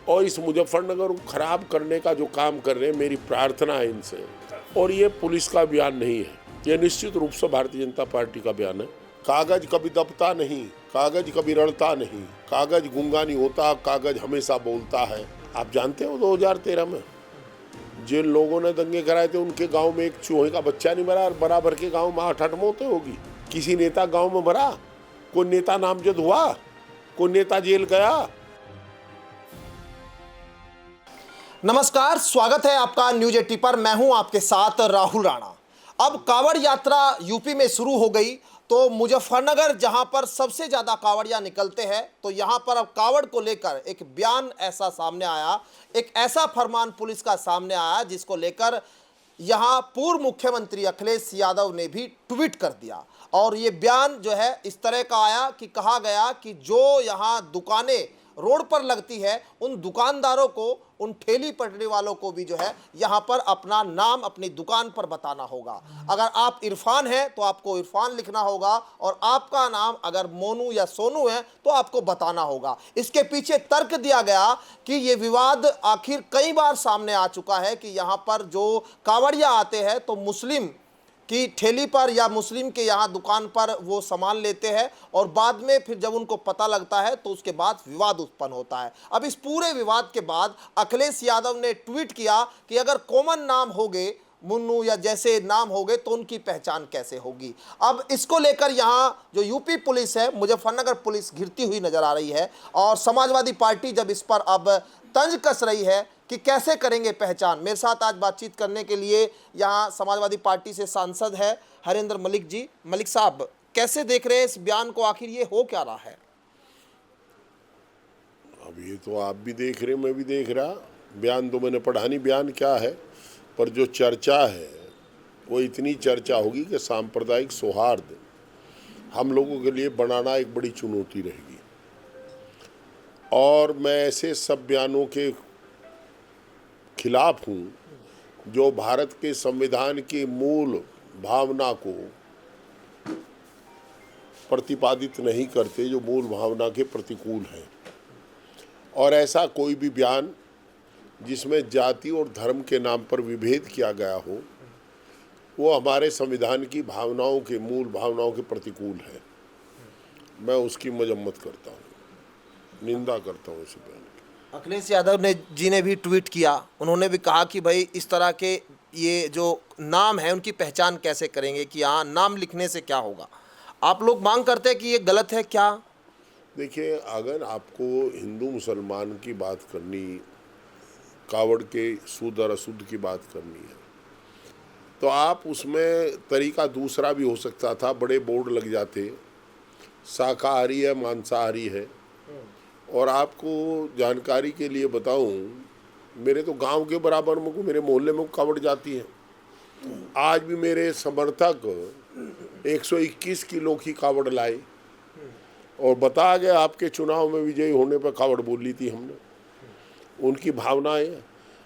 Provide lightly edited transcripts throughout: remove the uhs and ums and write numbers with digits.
और इस मुजफ्फरनगर को खराब करने का जो काम कर रहे हैं, मेरी प्रार्थना है इनसे। और ये पुलिस का बयान नहीं है, ये निश्चित रूप से भारतीय जनता पार्टी का बयान है। कागज कभी दबता नहीं, कागज कभी रड़ता नहीं, कागज गूंगा नहीं होता, कागज हमेशा बोलता है। आप जानते हो 2013 में जिन लोगों ने दंगे कराए थे उनके गांव में एक चूहे का बच्चा नहीं मरा, बराबर के गांव में 8-8 मौतें होगी। किसी नेता गांव में मरा? कोई नेता नामजद हुआ? कोई नेता जेल गया? नमस्कार, स्वागत है आपका न्यूज 80 पर। मैं हूं आपके साथ राहुल राणा। अब कांवड़ यात्रा यूपी में शुरू हो गई, तो मुजफ्फरनगर जहां पर सबसे ज्यादा कांवड़िया निकलते हैं, तो यहां पर अब कांवड़ को लेकर एक बयान ऐसा सामने आया, एक ऐसा फरमान पुलिस का सामने आया जिसको लेकर यहां पूर्व मुख्यमंत्री अखिलेश यादव ने भी ट्वीट कर दिया। और ये बयान जो है इस तरह का आया कि कहा गया कि जो यहां दुकानें रोड पर लगती है, उन दुकानदारों को, उन ठेली पटरी वालों को भी जो है यहां पर अपना नाम अपनी दुकान पर बताना होगा। अगर आप इरफान हैं तो आपको इरफान लिखना होगा, और आपका नाम अगर मोनू या सोनू है तो आपको बताना होगा। इसके पीछे तर्क दिया गया कि ये विवाद आखिर कई बार सामने आ चुका है कि यहां पर जो कांवड़िया आते हैं तो मुस्लिम कि ठेली पर या मुस्लिम के यहाँ दुकान पर वो सामान लेते हैं, और बाद में फिर जब उनको पता लगता है तो उसके बाद विवाद उत्पन्न होता है। अब इस पूरे विवाद के बाद अखिलेश यादव ने ट्वीट किया कि अगर कॉमन नाम होंगे, मुन्नू या जैसे नाम होंगे, तो उनकी पहचान कैसे होगी। अब इसको लेकर यहाँ जो यूपी पुलिस है, मुजफ्फरनगर पुलिस घिरती हुई नजर आ रही है, और समाजवादी पार्टी जब इस पर अब तंज कस रही है कि कैसे करेंगे पहचान। मेरे साथ आज बातचीत करने के लिए यहाँ समाजवादी पार्टी से सांसद है हरिंदर मलिक जी। मलिक साहब, कैसे देख रहे हैं इस बयान को, आखिर ये हो क्या रहा है? अब ये तो आप भी देख रहे, मैं भी देख रहा। बयान तो मैंने पढ़ा नहीं, बयान क्या है, पर जो चर्चा है वो इतनी चर्चा होगी कि सांप्रदायिक सौहार्द हम लोगों के लिए बनाना एक बड़ी चुनौती रहेगी। और मैं ऐसे सब बयानों के खिलाफ हूँ जो भारत के संविधान की मूल भावना को प्रतिपादित नहीं करते, जो मूल भावना के प्रतिकूल हैं। और ऐसा कोई भी बयान जिसमें जाति और धर्म के नाम पर विभेद किया गया हो, वो हमारे संविधान की भावनाओं के, मूल भावनाओं के प्रतिकूल है। मैं उसकी मजम्मत करता हूँ, निंदा करता हूँ इस बयान की। अखिलेश यादव जी ने भी ट्वीट किया, उन्होंने भी कहा कि भाई इस तरह के ये जो नाम है उनकी पहचान कैसे करेंगे, कि हाँ नाम लिखने से क्या होगा। आप लोग मांग करते हैं कि ये गलत है क्या? देखिए, अगर आपको हिंदू मुसलमान की बात करनी, कावड़ के शुद्ध और अशुद्ध की बात करनी है, तो आप उसमें तरीका दूसरा भी हो सकता था। बड़े बोर्ड लग जाते, शाकाहारी है, मांसाहारी है। और आपको जानकारी के लिए बताऊं, मेरे तो गांव के बराबर में को, मेरे मोहल्ले में कावड़ जाती है। आज भी मेरे समर्थक 121 किलो की कावड़ लाए, और बताया गया आपके चुनाव में विजयी होने पर कावड़ बोली थी हमने। उनकी भावनाएं,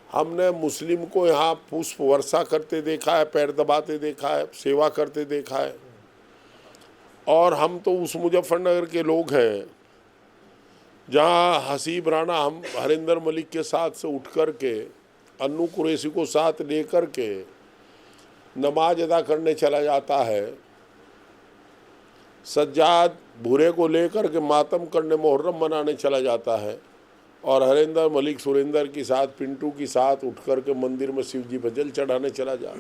हमने मुस्लिम को यहाँ पुष्प वर्षा करते देखा है, पैर दबाते देखा है, सेवा करते देखा है। और हम तो उस मुजफ्फरनगर के लोग हैं जहाँ हसीब राणा हम हरिंदर मलिक के साथ से उठ कर के, अन्नू कुरैशी को साथ लेकर के नमाज अदा करने चला जाता है, सज्जाद भूरे को लेकर के मातम करने, मुहर्रम मनाने चला जाता है, और हरिंदर मलिक सुरेंदर के साथ, पिंटू के साथ उठ कर के मंदिर में शिव जी पर जल चढ़ाने चला जा।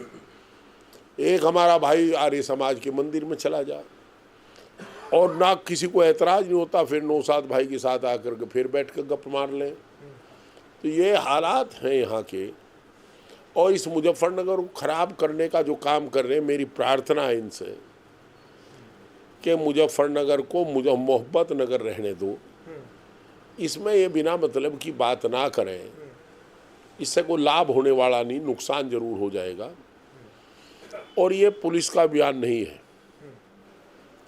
एक हमारा भाई आर्य समाज के मंदिर में चला जा, और ना किसी को ऐतराज़ नहीं होता। फिर नौशाद भाई के साथ आकर के फिर बैठ कर गप मार लें। तो ये हालात हैं यहाँ के। और इस मुजफ्फरनगर को ख़राब करने का जो काम कर रहे हैं, मेरी प्रार्थना है इनसे कि मुजफ्फरनगर को मोहब्बत नगर रहने दो। इसमें ये बिना मतलब की बात ना करें, इससे कोई लाभ होने वाला नहीं, नुकसान जरूर हो जाएगा। और ये पुलिस का बयान नहीं है,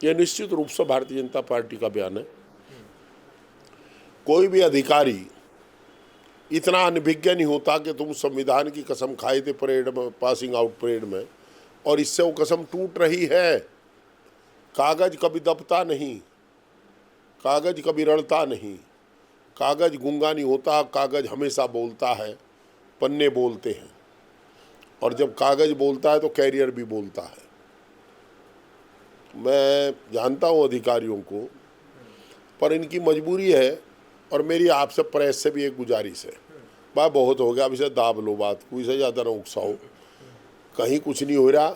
यह निश्चित रूप से भारतीय जनता पार्टी का बयान है। कोई भी अधिकारी इतना अनभिज्ञ नहीं होता कि तुम संविधान की कसम खाए थे परेड में, पासिंग आउट परेड में, और इससे वो कसम टूट रही है। कागज कभी दबता नहीं, कागज कभी रड़ता नहीं, कागज गूंगा नहीं होता, कागज हमेशा बोलता है, पन्ने बोलते हैं, और जब कागज बोलता है तो कैरियर भी बोलता है। मैं जानता हूँ अधिकारियों को, पर इनकी मजबूरी है। और मेरी आपसे प्रेस से भी एक गुजारिश है, बात बहुत हो गया, अब इसे दाब लो बात को, इसे ज़्यादा ना उकसाओ। कहीं कुछ नहीं हो रहा,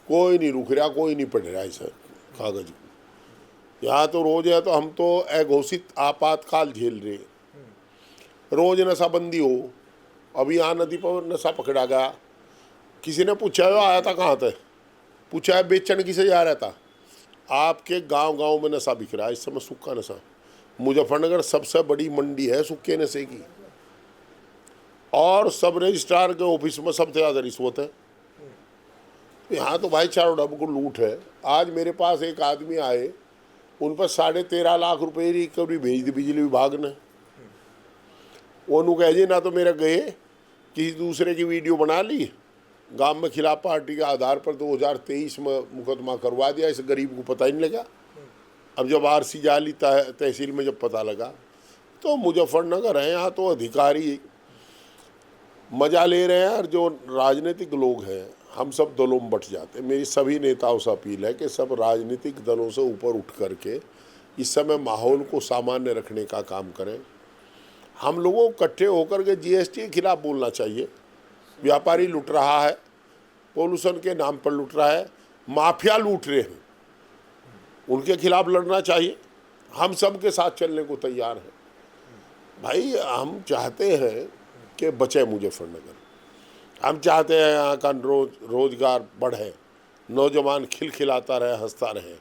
कोई नहीं रुक रहा, कोई नहीं पढ़ रहा इसे कागज को। यहाँ तो रोज़ है तो हम तो अघोषित आपातकाल झेल रहे, रोज़ नशाबंदी हो। अभी यहाँ नदी पर नशा पकड़ा गया, किसी ने पूछा है आया था कहाँ था, पूछा है बेचने किसे जा रहा था। आपके गांव-गांव में नशा बिक रहा है इस समय, सूखा नशा। मुजफ्फरनगर सबसे बड़ी मंडी है सूखे नशे की, और सब रजिस्ट्रार के ऑफिस में सबसे ज़्यादा रिश्वत है। यहाँ तो भाई चारों डब को लूट है। आज मेरे पास एक आदमी आए, उन पर 13.5 लाख रुपए रिकवरी भेज दी बिजली विभाग ने। वो कह जी ना तो मेरा गए किसी दूसरे की वीडियो बना ली, गांव में खिलाफ पार्टी के आधार पर 2023 में मुकदमा करवा दिया। इस गरीब को पता ही नहीं लगा। अब जब आरसी जाली तहसील में जब पता लगा, तो मुजफ्फरनगर है, यहाँ तो अधिकारी मजा ले रहे हैं, और जो राजनीतिक लोग हैं हम सब दलों में बट जाते हैं। मेरी सभी नेताओं से अपील है कि सब राजनीतिक दलों से ऊपर उठ करके इस समय माहौल को सामान्य रखने का काम करें। हम लोगों को इकट्ठे होकर के जीएसटी के खिलाफ बोलना चाहिए। व्यापारी लूट रहा है, पोल्यूशन के नाम पर लूट रहा है, माफिया लूट रहे हैं, उनके खिलाफ लड़ना चाहिए। हम सब के साथ चलने को तैयार हैं भाई। हम चाहते हैं कि बचे मुजफ्फरनगर, हम चाहते हैं यहाँ का रोजगार बढ़े, नौजवान खिलखिलाता रहे, हंसता रहे।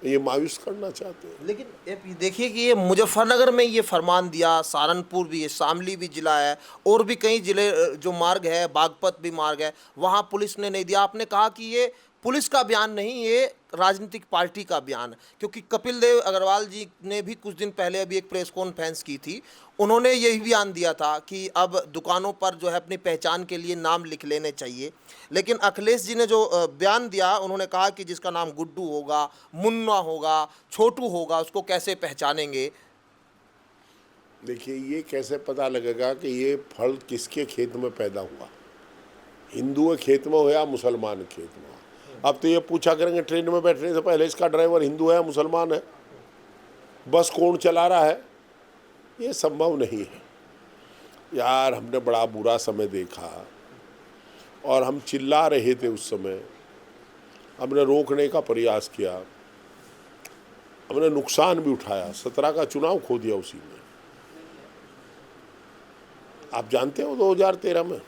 ये मायूस करना चाहते हैं। लेकिन ये देखिए कि ये मुजफ्फरनगर में ये फरमान दिया, सहारनपुर भी है, शामली भी जिला है, और भी कई जिले जो मार्ग है, बागपत भी मार्ग है, वहाँ पुलिस ने नहीं दिया। आपने कहा कि ये पुलिस का बयान नहीं, ये राजनीतिक पार्टी का बयान है, क्योंकि कपिल देव अग्रवाल जी ने भी कुछ दिन पहले अभी एक प्रेस कॉन्फ्रेंस की थी, उन्होंने यही बयान दिया था कि अब दुकानों पर जो है अपनी पहचान के लिए नाम लिख लेने चाहिए। लेकिन अखिलेश जी ने जो बयान दिया, उन्होंने कहा कि जिसका नाम गुड्डू होगा, मुन्ना होगा, छोटू होगा, उसको कैसे पहचानेंगे। देखिए, ये कैसे पता लगेगा कि ये फल किसके खेत में पैदा हुआ, हिंदू के खेत में हो या मुसलमान के खेत में हो। अब तो ये पूछा करेंगे ट्रेन में बैठने से पहले इसका ड्राइवर हिंदू है या मुसलमान है, बस कौन चला रहा है, ये संभव नहीं है यार। हमने बड़ा बुरा समय देखा और हम चिल्ला रहे थे उस समय, हमने रोकने का प्रयास किया, हमने नुकसान भी उठाया, 17 का चुनाव खो दिया उसी में। आप जानते हो 2013 में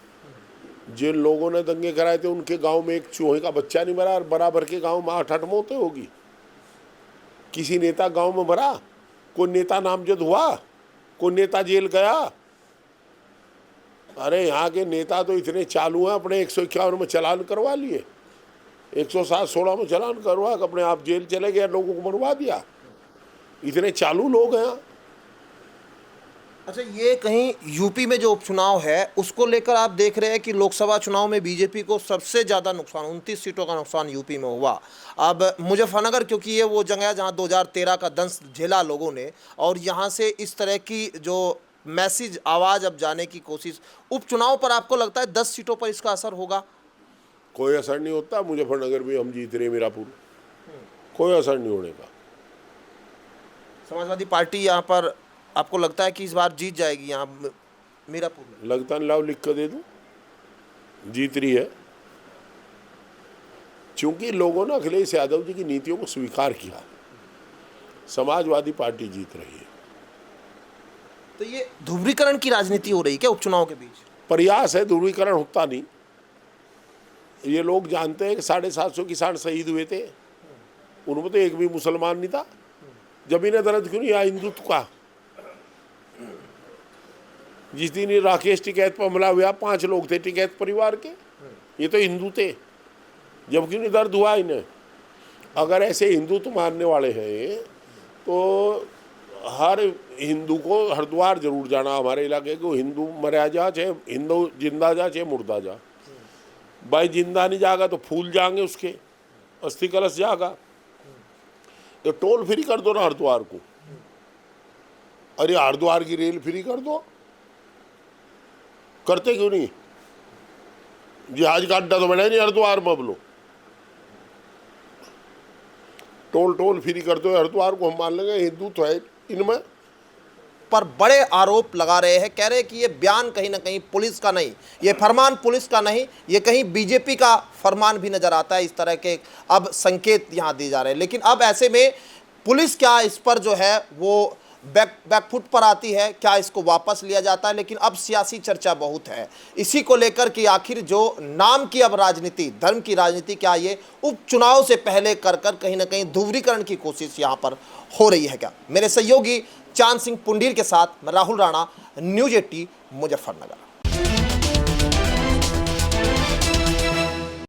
जिन लोगों ने दंगे कराए थे उनके गांव में एक चूहे का बच्चा नहीं मरा, और बराबर के गांव में 8-8 मौतें होगी। किसी नेता गांव में मरा, कोई नेता नामजद हुआ, कोई नेता जेल गया? अरे यहाँ के नेता तो इतने चालू हैं, अपने 151 में चालान करवा लिए, 107-16 में चालान करवा अपने आप जेल चले गए, लोगों को मरवा दिया। इतने चालू लोग हैं। अच्छा, ये कहीं यूपी में जो उपचुनाव है उसको लेकर आप देख रहे हैं कि लोकसभा चुनाव में बीजेपी को सबसे ज़्यादा नुकसान, 29 सीटों का नुकसान यूपी में हुआ। अब मुजफ्फरनगर, क्योंकि ये वो जगह है जहां 2013 का दंश झेला लोगों ने, और यहां से इस तरह की जो मैसेज आवाज़ अब जाने की कोशिश, उपचुनाव पर आपको लगता है 10 सीटों पर इसका असर होगा? कोई असर नहीं होता। मुजफ्फरनगर भी हम जीत रहे, मीरापुर, कोई असर नहीं होने का। समाजवादी पार्टी यहाँ पर आपको लगता है कि इस बार जीत जाएगी यहाँ मीरापुर में? लगता नहीं, लाओ लिख कर दे दूँ, जीत रही है। क्योंकि लोगों ने अखिलेश यादव जी की नीतियों को स्वीकार किया, समाजवादी पार्टी जीत रही है। तो ये ध्रुवीकरण की राजनीति हो रही है क्या उपचुनाव के बीच? प्रयास है, ध्रुवीकरण होता नहीं। ये लोग जानते हैं कि 750 किसान शहीद हुए थे, उनमें तो एक भी मुसलमान नहीं था। जब इन्हें दर्द क्यों नहीं आया हिंदुत्व का? जिस दिन ये राकेश टिकैत पर हमला हुआ, 5 लोग थे टिकैत परिवार के, ये तो हिंदू थे, जब क्यों नहीं दर्द हुआ इन्हें? अगर ऐसे हिंदुत्व मानने वाले हैं तो हर हिंदू को हरिद्वार जरूर जाना, हमारे इलाके को। हिंदू मरा जा चाहे हिंदू जिंदा जा चाहे मुर्दा जा, भाई जिंदा नहीं जाएगा तो फूल जाएंगे उसके, अस्थि कलश जाएगा। तो टोल फ्री कर दो ना हरिद्वार को, अरे हरिद्वार की रेल फ्री कर दो, करते क्यों नहीं? जहाज का अड्डा तो बना नहीं हरिद्वार में, अब लो टोल फ्री कर दो हरिद्वार को, हम मान लेंगे हिंदू तो है इनमें। पर बड़े आरोप लगा रहे हैं, कह रहे हैं कि ये बयान कहीं ना कहीं पुलिस का नहीं, ये फरमान पुलिस का नहीं, ये कहीं बीजेपी का फरमान भी नजर आता है। इस तरह के अब संकेत यहां दिए जा रहे हैं। लेकिन अब ऐसे में पुलिस क्या इस पर जो है वो बैकफुट पर आती है, क्या इसको वापस लिया जाता है? लेकिन अब सियासी चर्चा बहुत है इसी को लेकर कि आखिर जो नाम की अब राजनीति, धर्म की राजनीति, क्या ये उपचुनाव से पहले कर कहीं ना कहीं ध्रुवीकरण की कोशिश यहां पर हो रही है क्या? मेरे सहयोगी चांद सिंह पुंडीर के साथ मैं राहुल राणा, न्यूज़ 18 मुजफ्फरनगर।